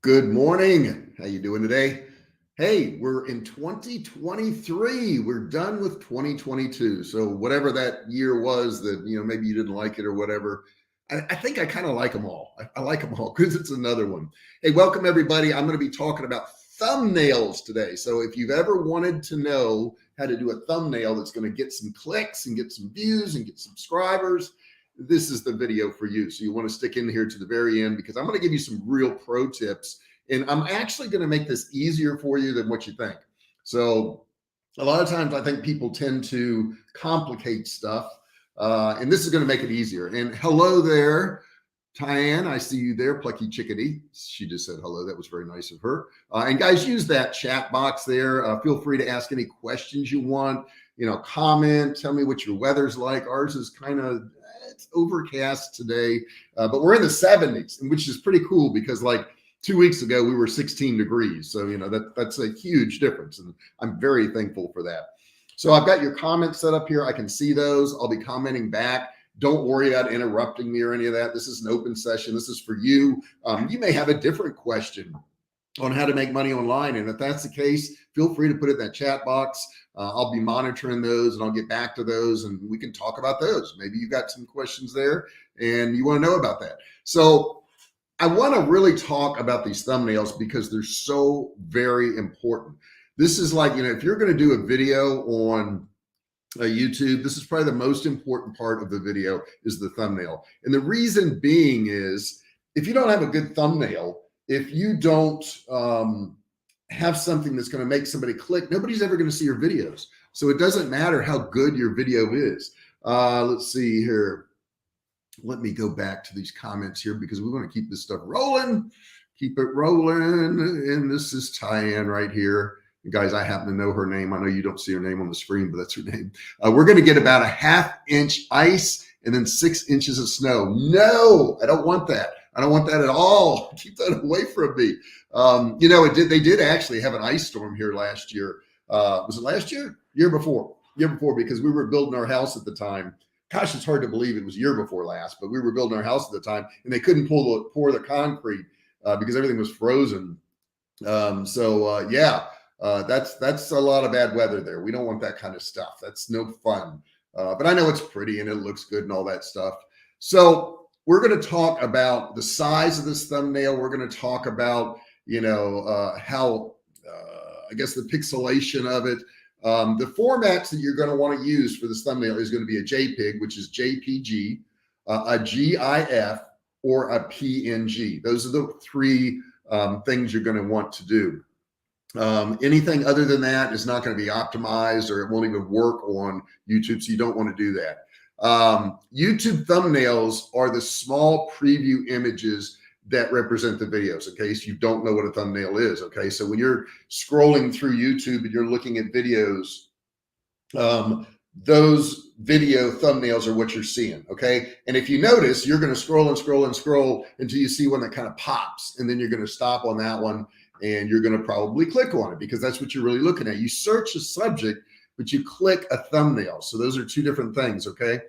Good morning. How you doing today? Hey, we're in 2023. We're done with 2022. So whatever that year was that, maybe you didn't like it or whatever, I think I kind of like them all. I like them all because it's another one. Hey, welcome everybody. I'm going to be talking about thumbnails today. So if you've ever wanted to know how to do a thumbnail that's going to get some clicks and get some views and get subscribers, this is the video for you. So you want to stick in here to the very end because I'm going to give you some real pro tips, and I'm actually going to make this easier for you than what you think. So a lot of times I think people tend to complicate stuff, and this is going to make it easier. And hello there, Tyann, I see you there, Plucky Chickadee. She just said hello. That was very nice of her. And guys, use that chat box there. Feel free to ask any questions you want. Comment, tell me what your weather's like. Ours is it's overcast today, but we're in the 70s, which is pretty cool because like 2 weeks ago we were 16 degrees. So, that's a huge difference. And I'm very thankful for that. So I've got your comments set up here. I can see those. I'll be commenting back. Don't worry about interrupting me or any of that. This is an open session. This is for you. You may have a different question on how to make money online. And if that's the case, feel free to put it in that chat box. I'll be monitoring those and I'll get back to those and we can talk about those. Maybe you got some questions there and you want to know about that. So I want to really talk about these thumbnails because they're so very important. This is like, if you're going to do a video on YouTube, this is probably the most important part of the video is the thumbnail. And the reason being is if you don't have a good thumbnail, if you don't have something that's going to make somebody click, nobody's ever going to see your videos. So it doesn't matter how good your video is. Let's see here. Let me go back to these comments here because we want to keep this stuff rolling. Keep it rolling. And this is Tyann right here. Guys, I happen to know her name. I know you don't see her name on the screen, but that's her name. We're going to get about a 1/2 inch ice and then 6 inches of snow. No, I don't want that. I don't want that at all. Keep that away from me. They did actually have an ice storm here last year. Was it last year? Year before, because we were building our house at the time. Gosh, it's hard to believe it was year before last, but we were building our house at the time and they couldn't pour the concrete because everything was frozen. That's a lot of bad weather there. We don't want that kind of stuff. That's no fun. But I know it's pretty and it looks good and all that stuff. So we're going to talk about the size of this thumbnail. We're going to talk about, how, I guess the pixelation of it. The formats that you're going to want to use for this thumbnail is going to be a JPEG, which is JPG, a GIF, or a PNG. Those are the three things you're going to want to do. Anything other than that is not going to be optimized or it won't even work on YouTube. So you don't want to do that. YouTube thumbnails are the small preview images that represent the videos, in case you don't know what a thumbnail is. Okay. So when you're scrolling through YouTube and you're looking at videos, those video thumbnails are what you're seeing. Okay. And if you notice, you're going to scroll and scroll and scroll until you see one that kind of pops, and then you're going to stop on that one and you're going to probably click on it because that's what you're really looking at. You search a subject, but you click a thumbnail. So those are two different things. Okay.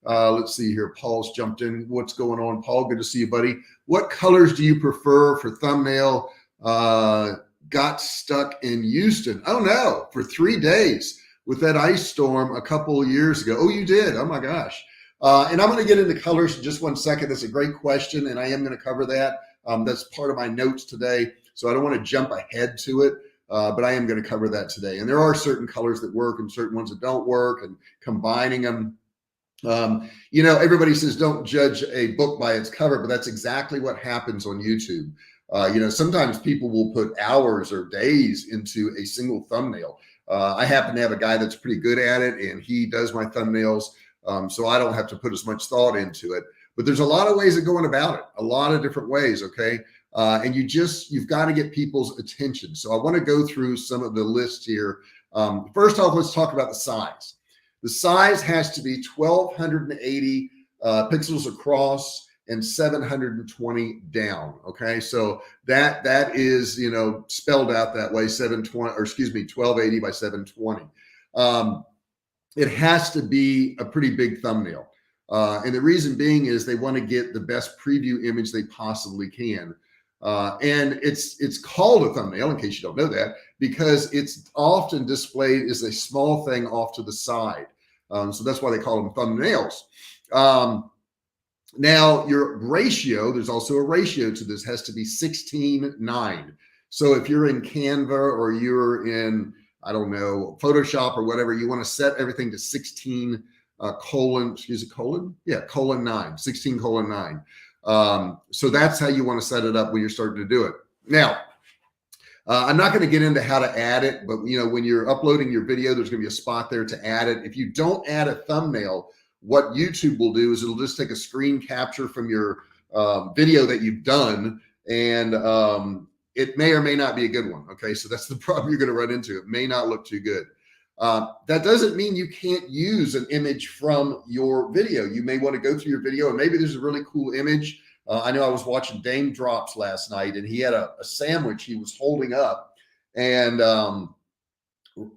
Let's see here. Paul's jumped in. What's going on, Paul? Good to see you, buddy. What colors do you prefer for thumbnail? Got stuck in Houston. Oh no, for 3 days with that ice storm a couple of years ago. Oh, you did. Oh my gosh. And I'm going to get into colors in just 1 second. That's a great question. And I am going to cover that. That's part of my notes today. So I don't want to jump ahead to it. But I am going to cover that today. And there are certain colors that work and certain ones that don't work, and combining them. Everybody says don't judge a book by its cover, but that's exactly what happens on YouTube. Sometimes people will put hours or days into a single thumbnail. I happen to have a guy that's pretty good at it, and he does my thumbnails. So I don't have to put as much thought into it. But there's a lot of ways of going about it, a lot of different ways. Okay. And you've got to get people's attention. So I want to go through some of the list here. First off, let's talk about the size. The size has to be 1280 pixels across and 720 down. Okay. So that is, spelled out that way, 1280 by 720. It has to be a pretty big thumbnail. And the reason being is they want to get the best preview image they possibly can. And it's called a thumbnail, in case you don't know that, because it's often displayed as a small thing off to the side. So that's why they call them thumbnails. Now your ratio, there's also a ratio to this, has to be 16:9. So if you're in Canva or you're in, I don't know, Photoshop or whatever, you want to set everything to 16 colon 9, 16:9. So that's how you want to set it up when you're starting to do it. Now, I'm not going to get into how to add it, but when you're uploading your video, there's going to be a spot there to add it. If you don't add a thumbnail, what YouTube will do is it'll just take a screen capture from your video that you've done, and it may or may not be a good one. Okay, so that's the problem you're going to run into. It may not look too good. That doesn't mean you can't use an image from your video. You may want to go through your video and maybe there's a really cool image. I know I was watching Dame Drops last night, and he had a sandwich he was holding up, and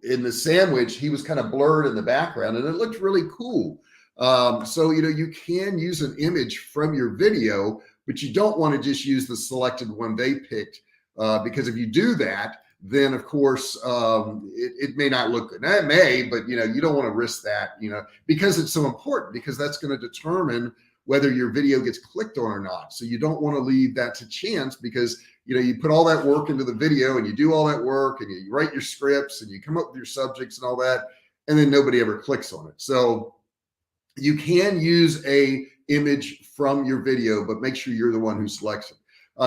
in the sandwich he was kind of blurred in the background, and it looked really cool. So you can use an image from your video, but you don't want to just use the selected one they picked, because if you do that, then of course it may not look good. Now, it may, but you don't want to risk that, because it's so important, because that's going to determine whether your video gets clicked on or not. So you don't want to leave that to chance, because you put all that work into the video, and you do all that work, and you write your scripts, and you come up with your subjects and all that, and then nobody ever clicks on it. So you can use a image from your video, but make sure you're the one who selects it.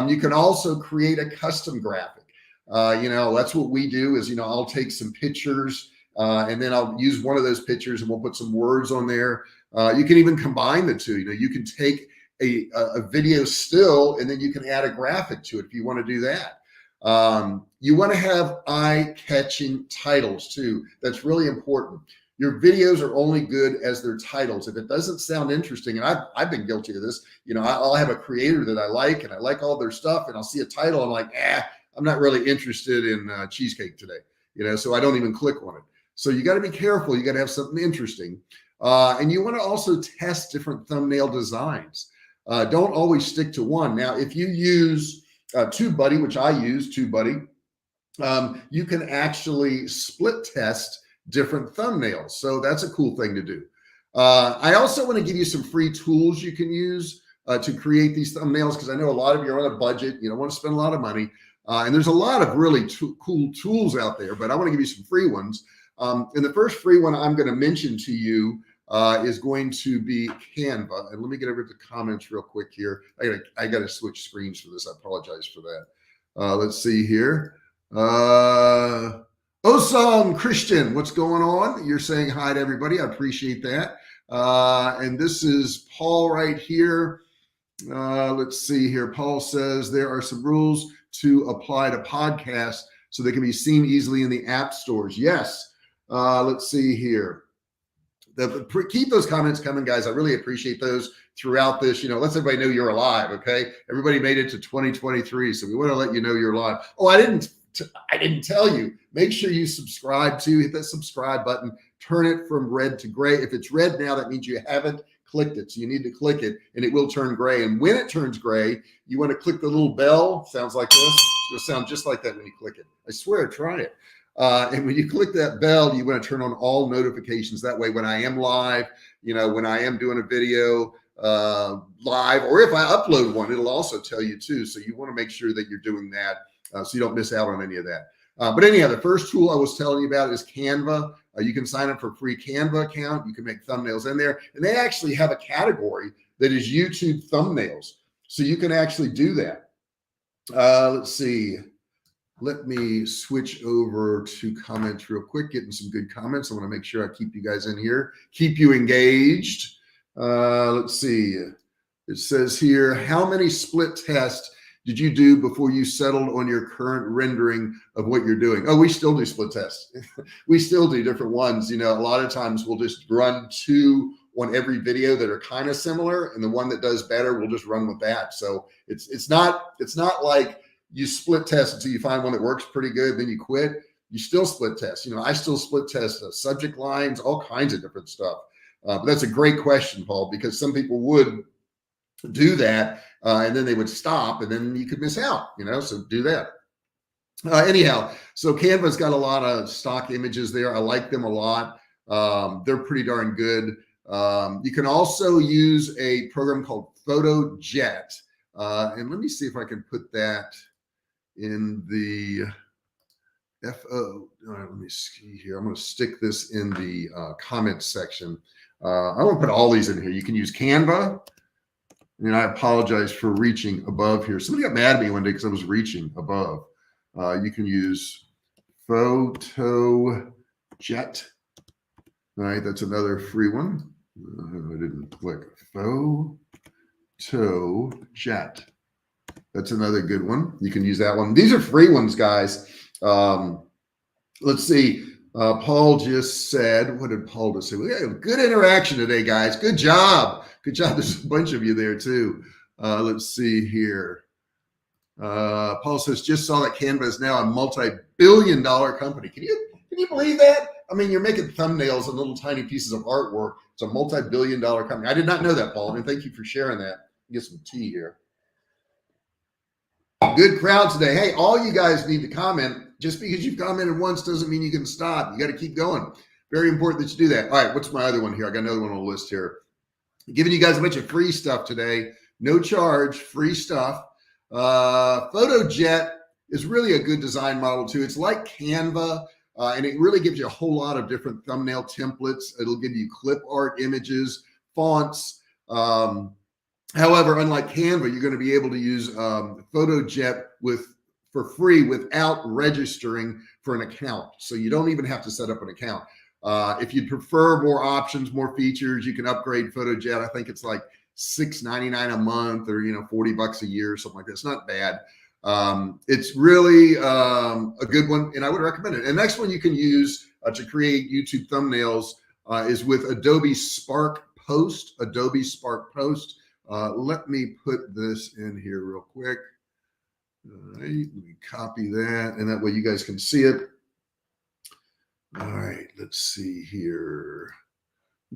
You can also create a custom graphic. That's what we do is, I'll take some pictures, and then I'll use one of those pictures and we'll put some words on there. You can even combine the two. You can take a video still, and then you can add a graphic to it if you want to do that. You want to have eye-catching titles too. That's really important. Your videos are only good as their titles. If it doesn't sound interesting, and I've been guilty of this, I'll have a creator that I like, and I like all their stuff, and I'll see a title, I'm like, I'm not really interested in cheesecake today, so I don't even click on it. So you got to be careful. You got to have something interesting. And you want to also test different thumbnail designs. Don't always stick to one. Now, if you use TubeBuddy, which I use, TubeBuddy, you can actually split test different thumbnails. So that's a cool thing to do. I also want to give you some free tools you can use to create these thumbnails, because I know a lot of you are on a budget. You don't want to spend a lot of money. And there's a lot of really cool tools out there, but I want to give you some free ones. And the first free one I'm going to mention to you is going to be Canva. And let me get over to the comments real quick here. I got to switch screens for this. I apologize for that. Let's see here. Osam Christian, what's going on? You're saying hi to everybody. I appreciate that. And this is Paul right here. Let's see here. Paul says there are some rules to apply to podcasts so they can be seen easily in the app stores. Yes. Let's see here. Keep those comments coming, guys. I really appreciate those throughout this. Let everybody know you're alive. Okay. Everybody made it to 2023. So we want to let you know you're alive. Oh, I didn't tell you. Make sure you subscribe to, hit that subscribe button, turn it from red to gray. If it's red now, that means you haven't clicked it. So you need to click it, and it will turn gray. And when it turns gray, you want to click the little bell. Sounds like this. It'll sound just like that when you click it. I swear, try it. And when you click that bell, you want to turn on all notifications. That way, when I am live, when I am doing a video live, or if I upload one, it'll also tell you too. So you want to make sure that you're doing that, so you don't miss out on any of that. But anyhow, the first tool I was telling you about is Canva. You can sign up for a free Canva account. You can make thumbnails in there. And they actually have a category that is YouTube thumbnails. So you can actually do that. Let's see. Let me switch over to comments real quick, getting some good comments. I want to make sure I keep you guys in here, keep you engaged. Let's see. It says here, how many split tests did you do before you settled on your current rendering of what you're doing? Oh, we still do split tests. We still do different ones. A lot of times we'll just run two on every video that are kind of similar, and the one that does better, we'll just run with that. So it's not like you split test until you find one that works pretty good, then you quit. You still split test. I still split test subject lines, all kinds of different stuff. But that's a great question, Paul, because some people would do that, and then they would stop, and then you could miss out, so do that. Anyhow, so Canva's got a lot of stock images there. I like them a lot. They're pretty darn good. You can also use a program called PhotoJet. And let me see if I can put that in the FO. Let me see here. I'm going to stick this in the comments section. I won't put all these in here. You can use Canva. And I apologize for reaching above here. Somebody got mad at me one day because I was reaching above. You can use PhotoJet. All right, that's another free one. I didn't click. PhotoJet. That's another good one. You can use that one. These are free ones, guys. Let's see. Paul just said, what did Paul just say? We got good interaction today, guys. Good job. Good job. There's a bunch of you there too. Let's see here. Paul says, just saw that Canva is now a multi-billion-dollar company. Can you believe that? I mean, you're making thumbnails and little tiny pieces of artwork. It's a multi-billion-dollar company. I did not know that, Paul. And thank you for sharing that. Get some tea here. Good crowd today. Hey, all you guys need to comment. Just because you've commented once doesn't mean you can stop. You got to keep going. Very important that you do that. All right, what's my other one here? I got another one on the list here. Giving you guys a bunch of free stuff today. No charge, free stuff. PhotoJet is really a good design model too. It's like Canva, and it really gives you a whole lot of different thumbnail templates. It'll give you clip art images, fonts. However, unlike Canva, you're going to be able to use PhotoJet for free without registering for an account. So you don't even have to set up an account. If you prefer more options, more features, you can upgrade PhotoJet. I think it's like $6.99 a month or $40 a year or something like that. It's not bad. It's really a good one, and I would recommend it. And the next one you can use to create YouTube thumbnails is with Adobe Spark Post. Adobe Spark Post. Let me put this in here real quick. All right, let me copy that, and that way you guys can see it. All right, let's see here.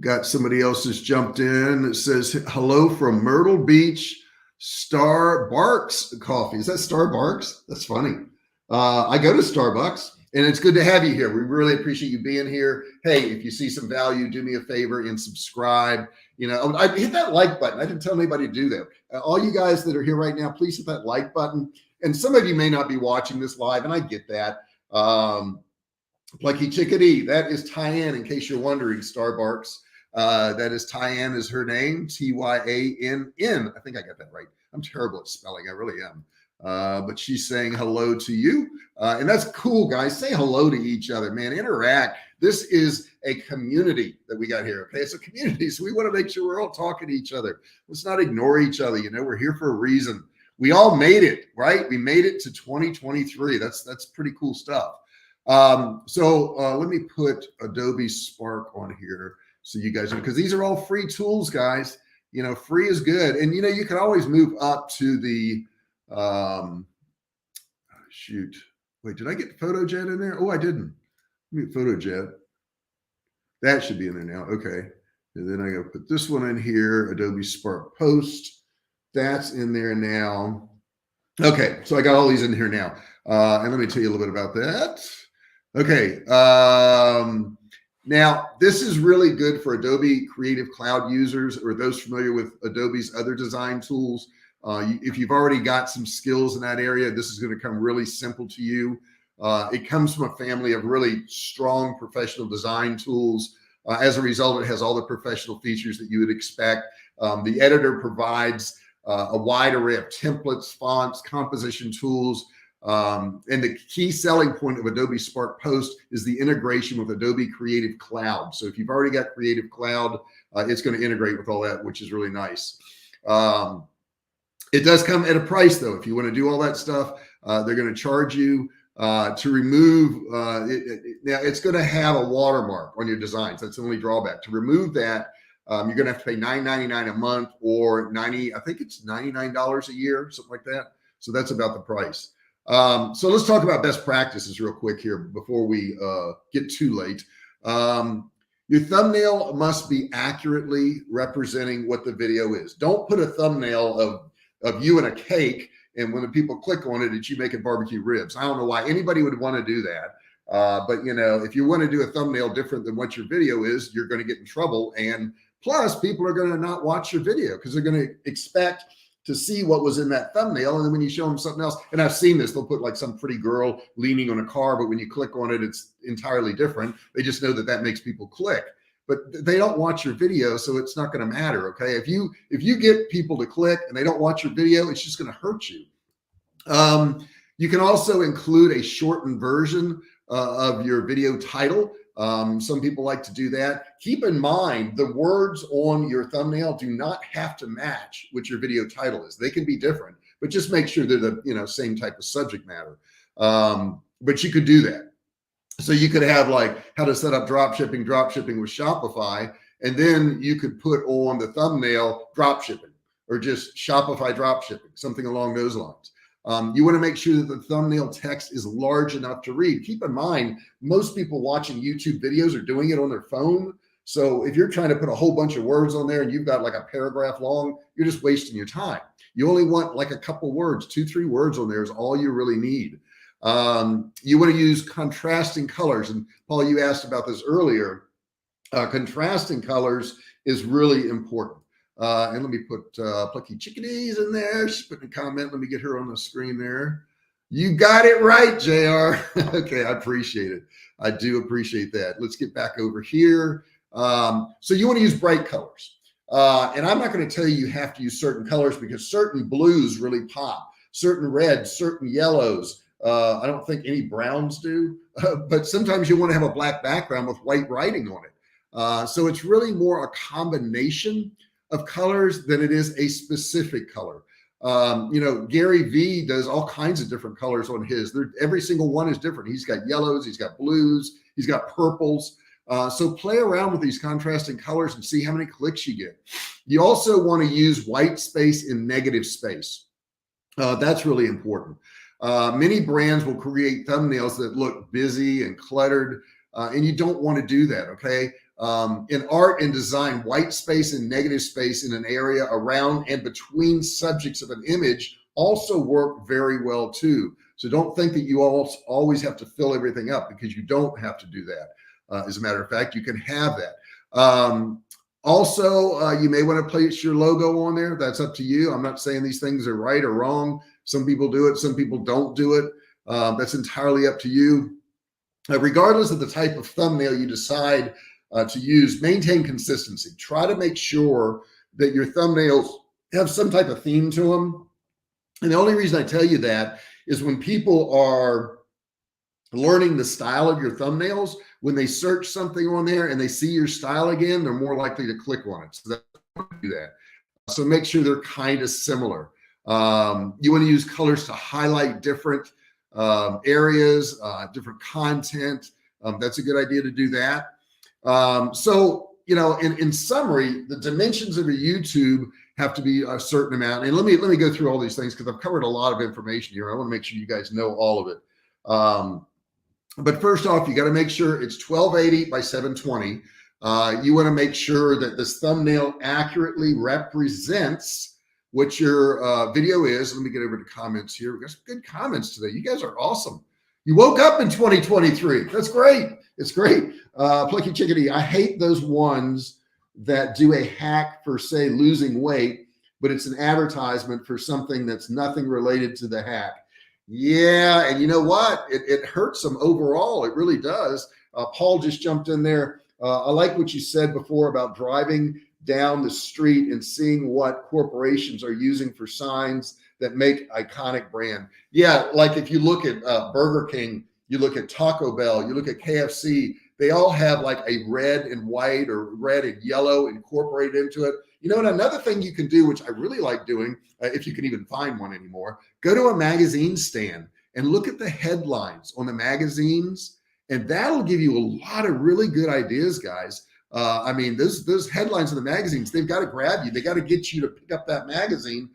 Got somebody else that's jumped in. It says, hello from Myrtle Beach, Starbucks coffee. Is that Starbucks? That's funny. I go to Starbucks, and it's good to have you here. We really appreciate you being here. Hey, if you see some value, do me a favor and subscribe. I hit that like button. I didn't tell anybody to do that. All you guys that are here right now, please hit that like button. And some of you may not be watching this live, and I get that. Plucky Chickadee, that is Tyann, in case you're wondering, Starbucks. That is Tyann is her name, Tyann. I think I got that right. I'm terrible at spelling. I really am. But she's saying hello to you. And that's cool, guys. Say hello to each other, man. Interact. This is a community that we got here. Okay. It's a community. So we want to make sure we're all talking to each other. Let's not ignore each other. We're here for a reason. We all made it, right? We made it to 2023. That's pretty cool stuff. So let me put Adobe Spark on here so you guys know, because these are all free tools, guys. Free is good. And, you can always move up to the, shoot. Wait, did I get PhotoJet in there? Oh, I didn't. Let me PhotoJet. That should be in there now. Okay. And then I got to put this one in here, Adobe Spark Post. That's in there now. Okay. So I got all these in here now. And let me tell you a little bit about that. Okay. Now, this is really good for Adobe Creative Cloud users or those familiar with Adobe's other design tools. If you've already got some skills in that area, this is going to come really simple to you. It comes from a family of really strong professional design tools. As a result, it has all the professional features that you would expect. The editor provides a wide array of templates, fonts, composition tools. And the key selling point of Adobe Spark Post is the integration with Adobe Creative Cloud. So if you've already got Creative Cloud, it's going to integrate with all that, which is really nice. It does come at a price, though. If you want to do all that stuff, they're going to charge you to remove. Now, it's going to have a watermark on your designs. That's the only drawback. To remove that, you're going to have to pay $9.99 a month or I think it's $99 a year, something like that. So that's about the price. So let's talk about best practices real quick here before we get too late. Your thumbnail must be accurately representing what the video is. Don't put a thumbnail of you and a cake, and when the people click on it, it's you making barbecue ribs. I don't know why anybody would want to do that. But you know, if you want to do a thumbnail different than what your video is, you're going to get in trouble. And plus, people are going to not watch your video because they're going to expect to see what was in that thumbnail. And then when you show them something else, and I've seen this, they'll put like some pretty girl leaning on a car, but when you click on it, it's entirely different. They just know that that makes people click, but they don't watch your video. So it's not going to matter. Okay. If you get people to click and they don't watch your video, it's just going to hurt you. You can also include a shortened version of your video title. Some people like to do that. Keep in mind, the words on your thumbnail do not have to match what your video title is. They can be different, but just make sure they're the same type of subject matter. But you could do that. So you could have like how to set up drop shipping with Shopify, and then you could put on the thumbnail drop shipping or just Shopify drop shipping, something along those lines. You want to make sure that the thumbnail text is large enough to read. Keep in mind, most people watching YouTube videos are doing it on their phone. So if you're trying to put a whole bunch of words on there and you've got like a paragraph long, you're just wasting your time. You only want like a couple words, 2-3 words on there is all you really need. You want to use contrasting colors. And Paul, you asked about this earlier. Contrasting colors is really important. And let me put Plucky Chickadees in there. She's putting a comment. Let me get her on the screen there. You got it right, JR. Okay, I appreciate it. I do appreciate that. Let's get back over here. So you want to use bright colors. And I'm not going to tell you have to use certain colors because certain blues really pop, certain reds, certain yellows. I don't think any browns do, but sometimes you want to have a black background with white writing on it. So it's really more a combination of colors than it is a specific color. Gary V does all kinds of different colors on his. Every single one is different. He's got yellows, he's got blues, he's got purples. So play around with these contrasting colors and see how many clicks you get. You also want to use white space and negative space. That's really important. Many brands will create thumbnails that look busy and cluttered, and you don't want to do that, okay? In art and design, white space and negative space in an area around and between subjects of an image also work very well too. So don't think that you always have to fill everything up, because you don't have to do that. As a matter of fact, you can have that. Also, you may want to place your logo on there. That's up to you. I'm not saying these things are right or wrong. Some people do it, some people don't do it. That's entirely up to you. Regardless of the type of thumbnail you decide to use, maintain consistency. Try to make sure that your thumbnails have some type of theme to them. And the only reason I tell you that is when people are learning the style of your thumbnails, when they search something on there and they see your style again, they're more likely to click on it. So that's why I do that. So make sure they're kind of similar. You want to use colors to highlight different areas, different content. That's a good idea to do that. So, in summary, the dimensions of your YouTube have to be a certain amount. And let me go through all these things because I've covered a lot of information here. I want to make sure you guys know all of it. But first off, you got to make sure it's 1280 by 720. You want to make sure that this thumbnail accurately represents what your video is. Let me get over to comments here. We got some good comments today. You guys are awesome. You woke up in 2023. That's great. It's great. Plucky Chickadee, I hate those ones that do a hack for, say, losing weight, but it's an advertisement for something that's nothing related to the hack. Yeah, and you know what? It hurts them overall. It really does. Paul just jumped in there. I like what you said before about driving down the street and seeing what corporations are using for signs that make iconic brand. Yeah, like if you look at Burger King, you look at Taco Bell, you look at KFC, they all have like a red and white or red and yellow incorporated into it. You know, and another thing you can do, which I really like doing, if you can even find one anymore, go to a magazine stand and look at the headlines on the magazines, and that'll give you a lot of really good ideas, guys. I mean, those headlines in the magazines, they've got to grab you. They got to get you to pick up that magazine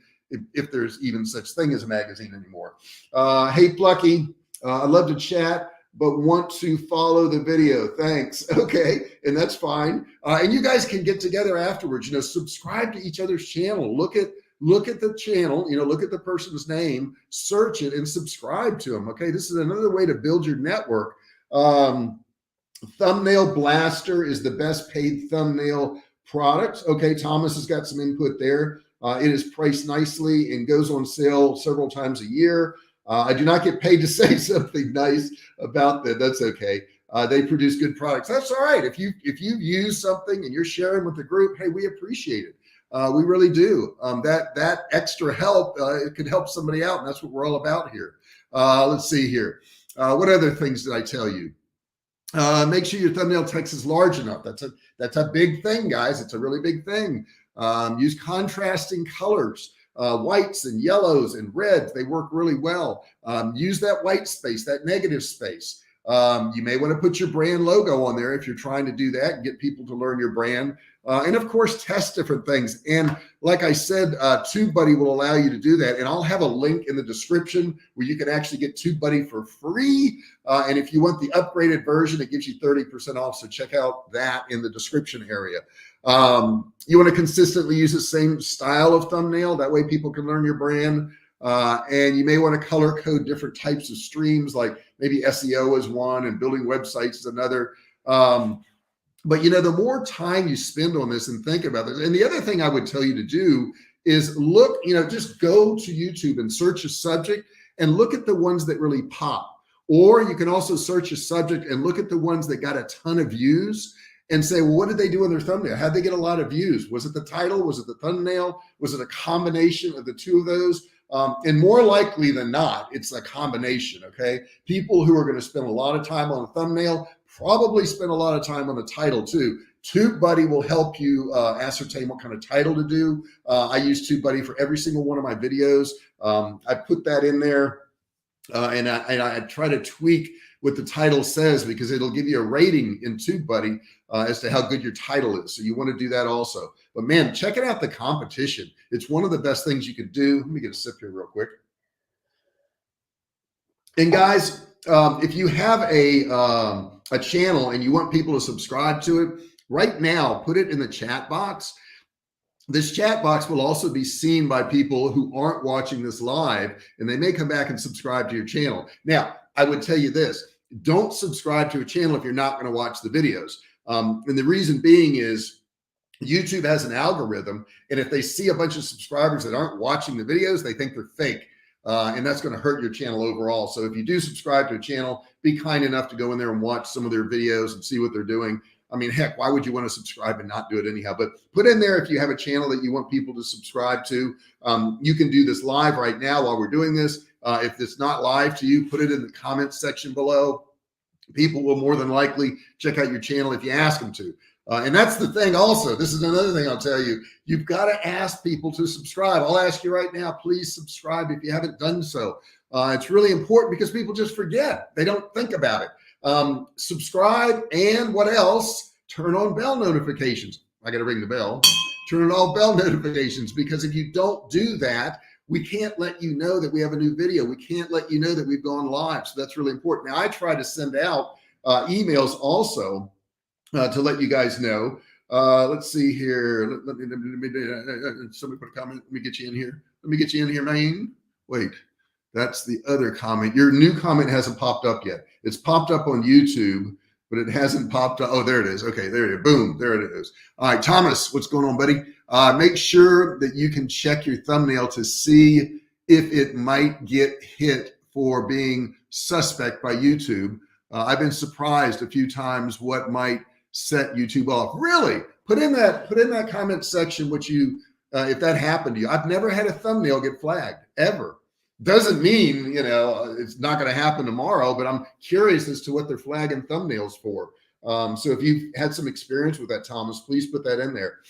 if there's even such thing as a magazine anymore. Hey, Plucky, I'd love to chat. but want to follow the video. Thanks. Okay. And that's fine. And you guys can get together afterwards, subscribe to each other's channel. Look at the channel, look at the person's name, search it and subscribe to them. Okay. This is another way to build your network. Thumbnail Blaster is the best paid thumbnail product. Okay. Thomas has got some input there. It is priced nicely and goes on sale several times a year. I do not get paid to say something nice about that. That's okay. They produce good products. That's all right. If you use something and you're sharing with the group, hey, we appreciate it. We really do. That extra help, it could help somebody out, and that's what we're all about here. Let's see here. What other things did I tell you? Make sure your thumbnail text is large enough. That's a big thing, guys. It's a really big thing. Use contrasting colors, whites and yellows and reds. They work really well. Use that white space, that negative space. You may want to put your brand logo on there if you're trying to do that and get people to learn your brand. And of course, test different things. And like I said, TubeBuddy will allow you to do that. And I'll have a link in the description where you can actually get TubeBuddy for free. And if you want the upgraded version, it gives you 30% off. So check out that in the description area. You want to consistently use the same style of thumbnail. That way people can learn your brand. And you may want to color code different types of streams, like maybe SEO is one and building websites is another. But the more time you spend on this and think about this, and the other thing I would tell you to do is look, just go to YouTube and search a subject and look at the ones that really pop. Or you can also search a subject and look at the ones that got a ton of views and say, well, what did they do in their thumbnail? How'd they get a lot of views? Was it the title? Was it the thumbnail? Was it a combination of the two of those? And more likely than not, it's a combination, okay? People who are going to spend a lot of time on the thumbnail probably spend a lot of time on the title too. TubeBuddy will help you ascertain what kind of title to do. I use TubeBuddy for every single one of my videos. I put that in there and I try to tweak what the title says because it'll give you a rating in TubeBuddy as to how good your title is. So you want to do that also. But man, checking out the competition. It's one of the best things you could do. Let me get a sip here real quick. And guys, if you have a channel and you want people to subscribe to it, right now, put it in the chat box. This chat box will also be seen by people who aren't watching this live, and they may come back and subscribe to your channel. Now, I would tell you this, don't subscribe to a channel if you're not going to watch the videos. And the reason being is YouTube has an algorithm, and if they see a bunch of subscribers that aren't watching the videos, they think they're fake. And that's going to hurt your channel overall. So if you do subscribe to a channel, be kind enough to go in there and watch some of their videos and see what they're doing. I mean, heck, why would you want to subscribe and not do it anyhow? But put in there if you have a channel that you want people to subscribe to. You can do this live right now while we're doing this. If it's not live to you, put it in the comments section below. People will more than likely check out your channel if you ask them to. And that's the thing also. This is another thing I'll tell you. You've got to ask people to subscribe. I'll ask you right now, please subscribe if you haven't done so. It's really important because people just forget. They don't think about it. Subscribe, and what else? Turn on bell notifications. I got to ring the bell. Turn on all bell notifications, because if you don't do that, we can't let you know that we have a new video. We can't let you know that we've gone live. So that's really important. Now, I try to send out emails also to let you guys know. Let's see here. Let me somebody put a comment. Let me get you in here. Let me get you in here, man. Wait, that's the other comment. Your new comment hasn't popped up yet. It's popped up on YouTube, but it hasn't popped up. Oh, there it is. Okay, there it is. Boom, there it is. All right, Thomas, what's going on, buddy? Make sure that you can check your thumbnail to see if it might get hit for being suspect by YouTube. I've been surprised a few times what might set YouTube off. Really? Put in that comment section what you if that happened to you. I've never had a thumbnail get flagged ever. Doesn't mean it's not going to happen tomorrow, but I'm curious as to what they're flagging thumbnails for. So if you've had some experience with that, Thomas, please put that in there.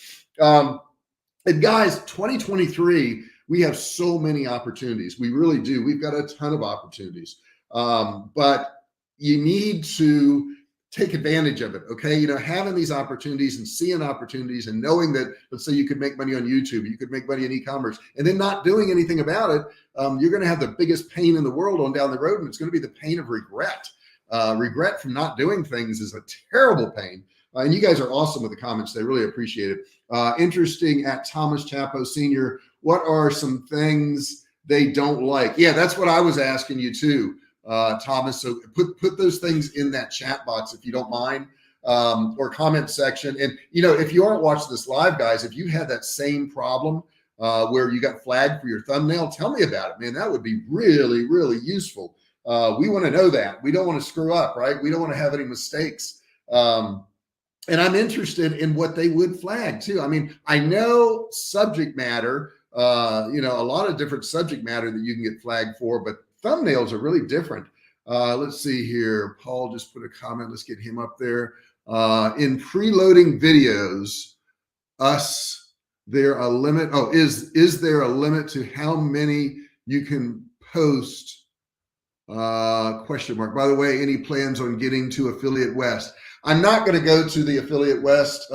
And guys, 2023, we have so many opportunities. We really do. We've got a ton of opportunities, but you need to take advantage of it. Okay. Having these opportunities and seeing opportunities and knowing that, let's say you could make money on YouTube, you could make money in e-commerce, and then not doing anything about it. You're going to have the biggest pain in the world on down the road. And it's going to be the pain of regret. Regret from not doing things is a terrible pain. And you guys are awesome with the comments. They really appreciate it. Interesting at Thomas Chapo Sr. What are some things they don't like? Yeah, that's what I was asking you too, Thomas. So put those things in that chat box if you don't mind, or comment section. And if you aren't watching this live, guys, if you had that same problem where you got flagged for your thumbnail, tell me about it, man. That would be really, really useful. We want to know that. We don't want to screw up, right? We don't want to have any mistakes. And I'm interested in what they would flag too. I mean, I know subject matter, a lot of different subject matter that you can get flagged for, but thumbnails are really different. Let's see here. Paul just put a comment. Let's get him up there. In preloading videos, there a limit? Oh, is there a limit to how many you can post? Question mark. By the way, any plans on getting to Affiliate West? I'm not going to go to the Affiliate West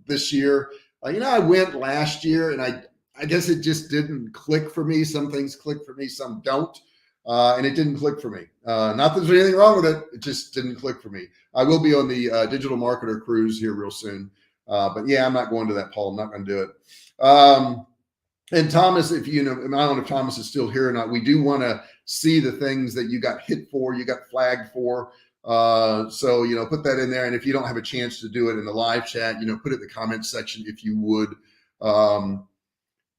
this year. I went last year, and I guess it just didn't click for me. Some things click for me, some don't. And it didn't click for me. Not that there's anything wrong with it. It just didn't click for me. I will be on the digital marketer cruise here real soon. But yeah, I'm not going to that, Paul. I'm not going to do it. And Thomas, if I don't know if Thomas is still here or not, we do want to see the things that you got hit for, you got flagged for. So, put that in there. And if you don't have a chance to do it in the live chat, put it in the comments section if you would.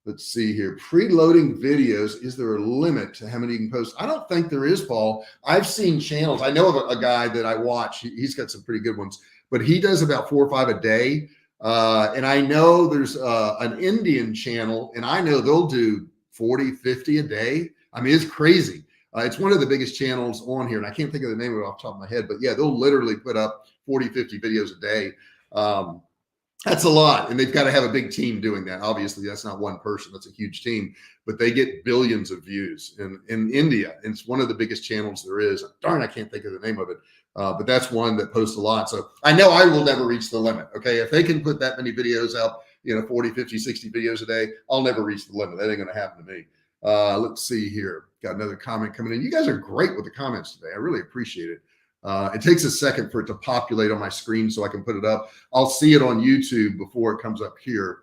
Let's see here. Preloading videos. Is there a limit to how many you can post? I don't think there is, Paul. I've seen channels. I know of a guy that I watch. He's got some pretty good ones, but he does about 4 or 5 a day. And I know there's an Indian channel, and I know they'll do 40, 50 a day. I mean, it's crazy. It's one of the biggest channels on here, and I can't think of the name of it off the top of my head, but yeah, they'll literally put up 40, 50 videos a day. That's a lot. And they've got to have a big team doing that. Obviously, that's not one person. That's a huge team, but they get billions of views in India. And it's one of the biggest channels there is. Darn, I can't think of the name of it. But that's one that posts a lot. So I know I will never reach the limit. Okay. If they can put that many videos out, 40, 50, 60 videos a day, I'll never reach the limit. That ain't going to happen to me. Let's see here. Got another comment coming in. You guys are great with the comments today. I really appreciate it. It takes a second for it to populate on my screen so I can put it up. I'll see it on YouTube before it comes up here.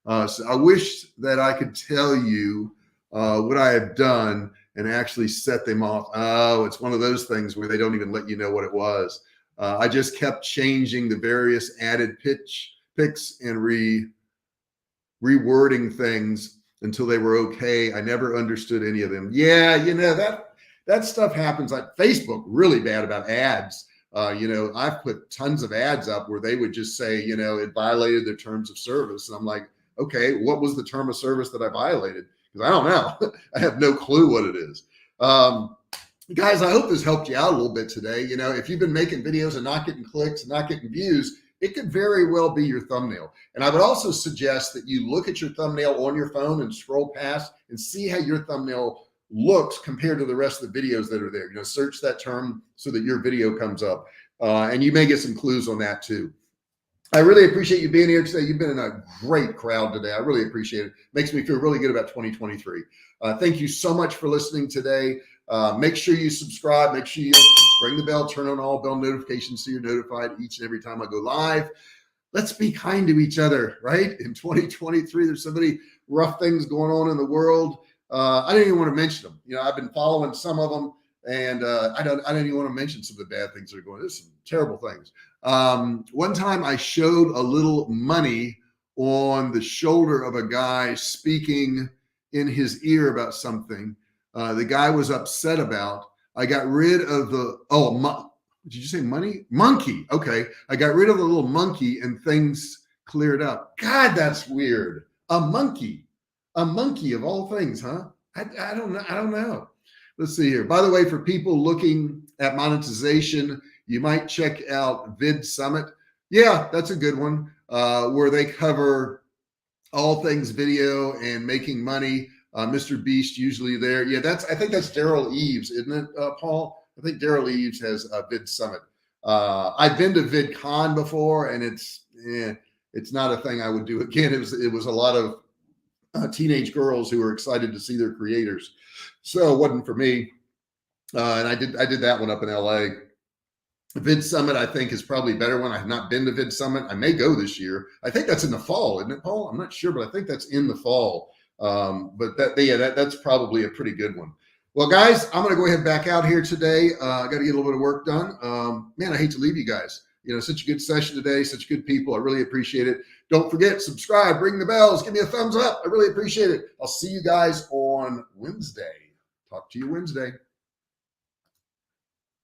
So I wish that I could tell you what I have done and actually set them off. Oh, it's one of those things where they don't even let you know what it was. I just kept changing the various added picks and rewording things until they were okay. I never understood any of them. Yeah, that stuff happens. Like Facebook, really bad about ads. I've put tons of ads up where they would just say, it violated their terms of service. And I'm like, okay, what was the term of service that I violated? Because I don't know. I have no clue what it is. Guys, I hope this helped you out a little bit today. If you've been making videos and not getting clicks and not getting views, it could very well be your thumbnail. And I would also suggest that you look at your thumbnail on your phone and scroll past and see how your thumbnail looks compared to the rest of the videos that are there. Search that term so that your video comes up. And you may get some clues on that too. I really appreciate you being here today. You've been in a great crowd today. I really appreciate it. Makes me feel really good about 2023. Thank you so much for listening today. Make sure you subscribe. Make sure you ring the bell, turn on all bell notifications so you're notified each and every time I go live. Let's be kind to each other, right? In 2023, there's so many rough things going on in the world. I didn't even want to mention them. I've been following some of them, and I don't even want to mention some of the bad things that are going on. There's some terrible things. One time I showed a little money on the shoulder of a guy speaking in his ear about something the guy was upset about. I got rid of did you say money? Monkey. Okay. I got rid of the little monkey and things cleared up. God, that's weird. A monkey of all things, huh? I don't know. I don't know. Let's see here. By the way, for people looking at monetization, you might check out Vid Summit. Yeah, that's a good one, where they cover all things video and making money. Mr. Beast usually there. Yeah, I think that's Daryl Eves, isn't it, Paul? I think Daryl Eves has a Vid Summit. I've been to VidCon before, and it's not a thing I would do again. It was a lot of teenage girls who were excited to see their creators, so it wasn't for me. And I did that one up in LA. Vid Summit, I think, is probably a better one. I have not been to Vid Summit. I may go this year. I think that's in the fall, isn't it, Paul? I'm not sure, but I think that's in the fall. But that's probably a pretty good one. Well, guys, I'm going to go ahead and back out here today. I got to get a little bit of work done. Man, I hate to leave you guys. Such a good session today, such good people. I really appreciate it. Don't forget, subscribe, ring the bells, give me a thumbs up. I really appreciate it. I'll see you guys on Wednesday. Talk to you Wednesday.